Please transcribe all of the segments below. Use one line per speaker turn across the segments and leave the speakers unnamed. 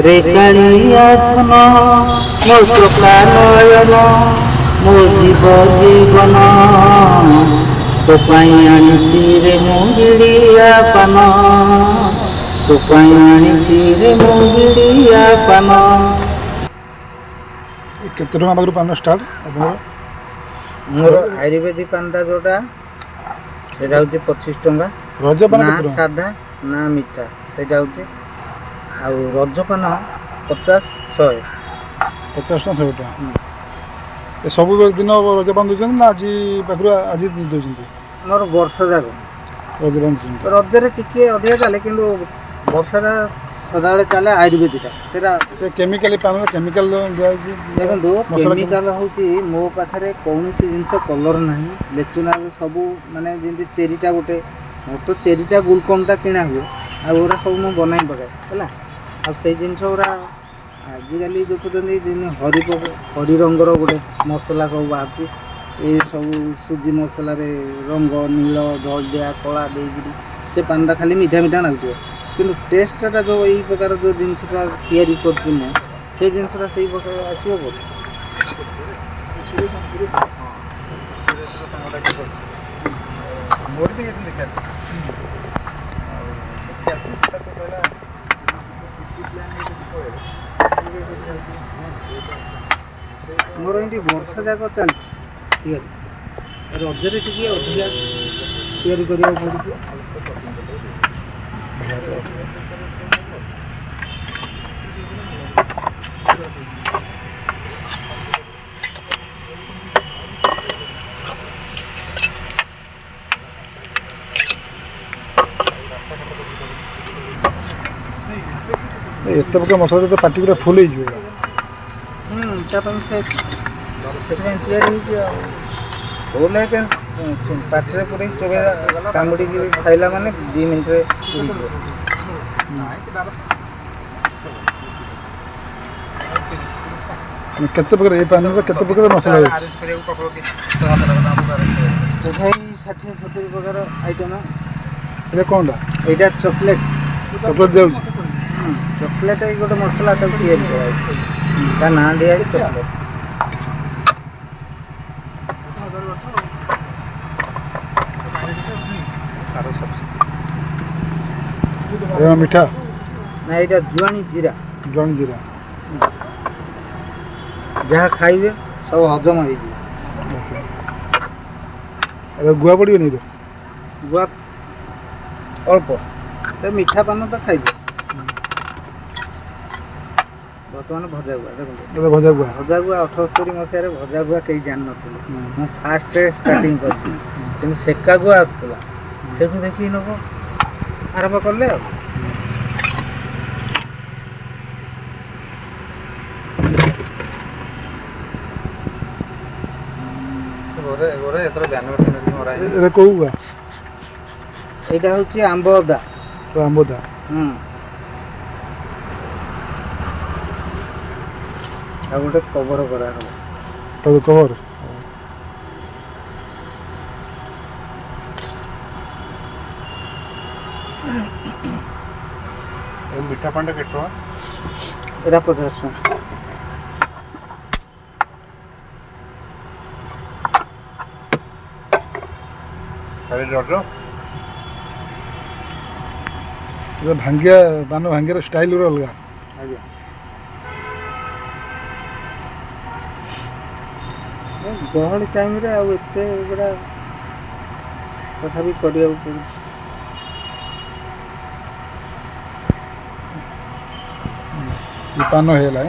रे कालिया धन मो चोखा नयन मो जीव जीवन तो पाई आनिची रे मो गिड़िया पान तो पाई आनिची रे मो गिड़िया पान।
केते टଙ୍କା पाखରୁ ପାନ ଷ୍ଟାର୍ଟ ଆପଣଙ୍କର?
मोर आयुर्वेदिक पानटा जोटा सेटा होची 25 टଙ୍କା
ରଜ ପାନ
ना
କେତେ ଟଙ୍କା?
सादा ना मीठा सेटा होची आउ रज पान 50 100
50 ଟଙ୍କା 100 ଟଙ୍କା। ଏ ସବୁ ଦିନ ରଜ ପାନ ଦେଉଛନ୍ତି ନା ଆଜି ପାଖରୁ ଆଜି ଦେଉଛନ୍ତି?
मोर वर्ष जाक
ରଜ ପାନ ଦେଉଛନ୍ତି।
रजरे टिके अधिका चले किंतु वर्षा सदाबले चले आयुर्वेदिक सेटा
ଏ କେମିକାଲି ପାନରେ କେମିକାଲ ଦିଆଯାଇଛି।
देखो
ମସଲା
केमिकाल होची मो पाखरे कौनसी जिनस कलर नाही नेचुराल सबू माने जेंति चेरीटा गोटे मोर तो चेरीटा गुलकंडा किना हुए आ ओरा सब मु बनाई पकाए हैला आ सेई जिनस ओरा आजिकाली देखुଛନ୍ତି दिन हरी रंगर गोटे मसला सब बाहर ए सब सुजी मसला रे रंग नील धलिया कला देगिरी से पानटा खाली मीठा मीठा लागुथो किंतु टेस्टटा जो एई प्रकार जो जिनसटा तयारी करछु ने से जिनसटा सेई प्रकार आसीबो बोल मोर भी एतन देखा मोर एंती वर्षा जाक चलछि ठीक है रजरे टिके अधिका तयारी करिया पड़ुछि।
ଏତେ ପ୍ରକାର ମସଲା ତ ପାଟି ପୁରା ଫୁଲ ହେଇଯିବ।
ତାପାଇଁ ସେଥିପାଇଁ ତିଆରି ହେଇଛି ଆଉ ଫୁଲ ହେତେ ପାଟିରେ ପୁରେଇ ଚୋବେଇ କାମୁଡ଼ିକି ଖାଇଲା ମାନେ 2 ମିନିଟ୍ରେ ଉଡ଼ିଯିବ।
କେତେ ପ୍ରକାର ଏଇ ପାନରେ କେତେ ପ୍ରକାର ମସଲା ଅଛି?
ତଥାପି 60-70 ପ୍ରକାର ଆଇଟମ୍।
ଏଇଟା କ'ଣଟା?
ଏଇଟା ଚକୋଲେଟ୍
ଦିଆଉଛି।
चॉकलेट ही गोटे मसला तक तैयारी कराई ता ना दिया चॉकलेट
ମିଠା
ना एटा जुआनी जीरा
ଜଣେ ଜିରା
जहाँ खाइबे सब हजम हो जाए।
ଗୁଆ ପଡ଼ିବନି?
गुआ अल्प तो मीठा पान तो खाइबे बर्तमान भजा गुआ देखो
ଭଜା ଗୁଆ।
भजा गुआ 78 मसीह भजा गुआ कहीं जान नथिले मु फास्ट स्टार्टिंग करती किंतु सेका गुआ आसला सेठू देखि लोक आरंभ करले आ
ଏଇଟା କୋଉ ଗୁଆ?
ଏଇଟା ହଉଛି ଆମ୍ବ ଅଦା।
ଆମ୍ବଦା।
ଆଉ ଗୋଟେ କଭର କରାହବ
ତାକୁ କଭର। ମିଠା ପାନଟା କେତେ ଟଙ୍କା?
ଏଇଟା 50 ଟଙ୍କା।
ଭାଙ୍ଗିଆ ପାନ ଭାଙ୍ଗିବାର ଷ୍ଟାଇଲ ଗୋଟେ ଅଲଗା।
ଆଜ୍ଞା ଗହଳି ଟାଇମରେ ଆଉ ଏତେ ଗୁଡ଼ା ତଥାପି କରିବାକୁ ପଡ଼ୁଛି।
ପାନ ହେଇଗଲା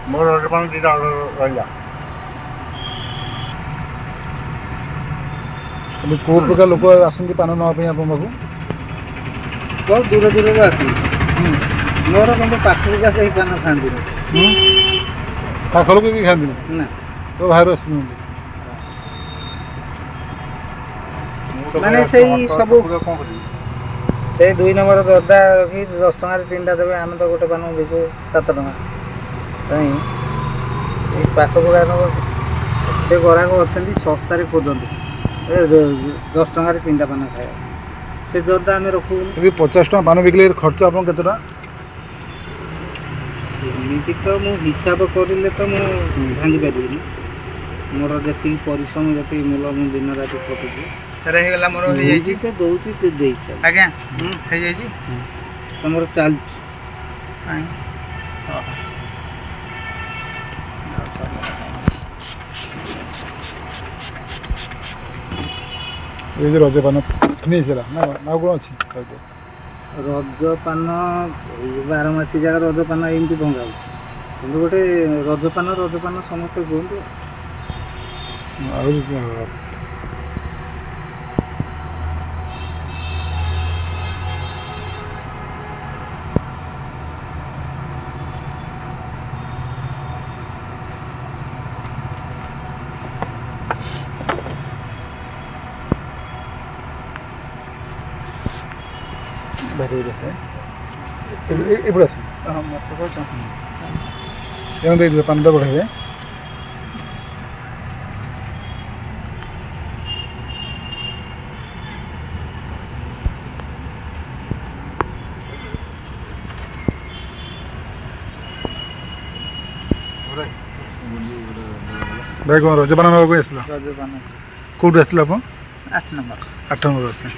ମୋର ପାନ ଦୁଇଟା ରହିଲା। କେଉଁ ପ୍ରକାର ଲୋକ ଆସନ୍ତି ପାନ ନେବା ପାଇଁ ଆପଣଙ୍କ ପାଖକୁ?
ବହୁତ ଦୂର ଦୂରରୁ ଆସନ୍ତି। ମୋର କିନ୍ତୁ ପାଖକୁ କେହି ପାନ ଖାଆନ୍ତିନି।
ପାଖ ଲୋକ କେହି ଖାଆନ୍ତିନି
ନା
ତ ବାହାରୁ ଆସୁଛନ୍ତି
ମାନେ ସେଇ ସବୁ ସେଇ 2 ନମ୍ବର ଦରଦା ରଖି 10 ଟଙ୍କାରେ 3ଟା ଦେବେ। ଆମେ ତ ଗୋଟେ ପାନ ବିକୁ 7 ଟଙ୍କା ପାଇଁ ଏଇ ପାଖକୁ ସେ ଗରାକ ଅଛନ୍ତି ଶସ୍ତାରେ ଖୋଜନ୍ତି 10 ଟଙ୍କାରେ 3ଟା ପାନ ଖାଇବା ସେ ଜର୍ଦା ଆମେ ରଖୁନୁ।
ଯଦି 50 ଟଙ୍କା ପାନ ବିକିଲେ ଖର୍ଚ୍ଚ ଆପଣ କେତେ ଟଙ୍କା?
ସେମିତି ତ ମୁଁ ହିସାବ କରିଲେ ତ ମୁଁ ଭାଙ୍ଗି ପାରିବିନି। ମୋର ଯେତିକି ପରିଶ୍ରମ ଯେତିକି ମୂଲ ମୁଁ ଦିନ ରାତି ଖଟୁଛି
ହେଇଗଲା ମୋର ହେଇଯାଇଛି
ତ ଦଉଛି ସେ ଦେଇଛି।
ଆଜ୍ଞା ହେଇଯାଇଛି
ତମର ଚାଲିଛି।
ଏ ଯେଉଁ ରଜପାନ ଫିନିସ୍ ହେଲା ନା ଆଉ କ'ଣ ଅଛି?
ରଜପାନ ଏଇ 12 ମାସି ଜାଗା ରଜପାନ ଏମିତି ଭଙ୍ଗା ହେଉଛି, କିନ୍ତୁ ଗୋଟେ ରଜପାନ ସମସ୍ତେ କୁହନ୍ତି।
ଆଉ ଏପଟେ ଆସ ଏମିତି ଦେଇଦେବେ ପାନଟା ବଢ଼ାଇବେ। ଭାଇ କ'ଣ ରଜପାନ ନେବାକୁ ଆସିଲ?
ରଜପାନ
କେଉଁଠୁ ଆସିଲେ ଆପଣ?
8 ନମ୍ବର
8 ନମ୍ବର ଆସିଲେ।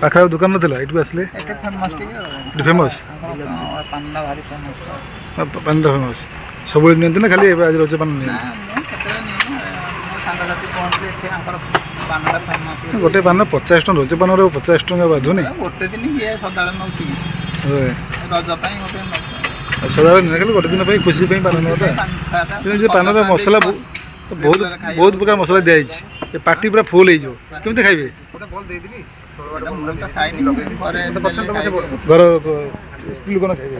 ପାଖରେ ଆଉ ଦୋକାନ ନଥିଲା, ଏଇଠୁ ଆସିଲେ?
ଏଇଟା ଫେମସ୍ ଟିକେ
ଏଠି ଫେମସ୍
ପାନଟା ଭାରି ଫେମସ୍।
ପାନଟା ଫେମସ୍ ସବୁବେଳେ ନିଅନ୍ତି ନା ଖାଲି ଏବେ ଆଜି ରଜପାନ ନିଅନ୍ତି?
ମୁଁ କେତେବେଳେ ନିଏନି, ମୋ ସାଙ୍ଗସାଥି କୁହନ୍ତି ଏଠି ଆଙ୍କର ପାନଟା ଫେମସ୍।
ଗୋଟେ ପାନ 50 ଟଙ୍କା, ରଜପାନର 50 ଟଙ୍କା ବାଧୁନି?
ଗୋଟେ ଦିନ କିଏ ସଦାବେଳେ ନେଉଛି କି? ରଜ ପାଇଁ ଗୋଟେ ନେଉଛି।
ସଦାବେଳେ ନୁହେଁ, ଖାଲି ଗୋଟେ ଦିନ ପାଇଁ ଖୁସି ପାଇଁ ପାନ ନେବା। କିନ୍ତୁ ଯେ ପାନର ମସଲା ବହୁତ ପ୍ରକାର ମସଲା ଦିଆଯାଇଛି, ଏ ପାଟି ପୁରା ଫୁଲ୍ ହେଇଯିବ। କେମିତି ଖାଇବେ? ଘର ସ୍ତ୍ରୀ ଲୋକ ଖାଇବେ।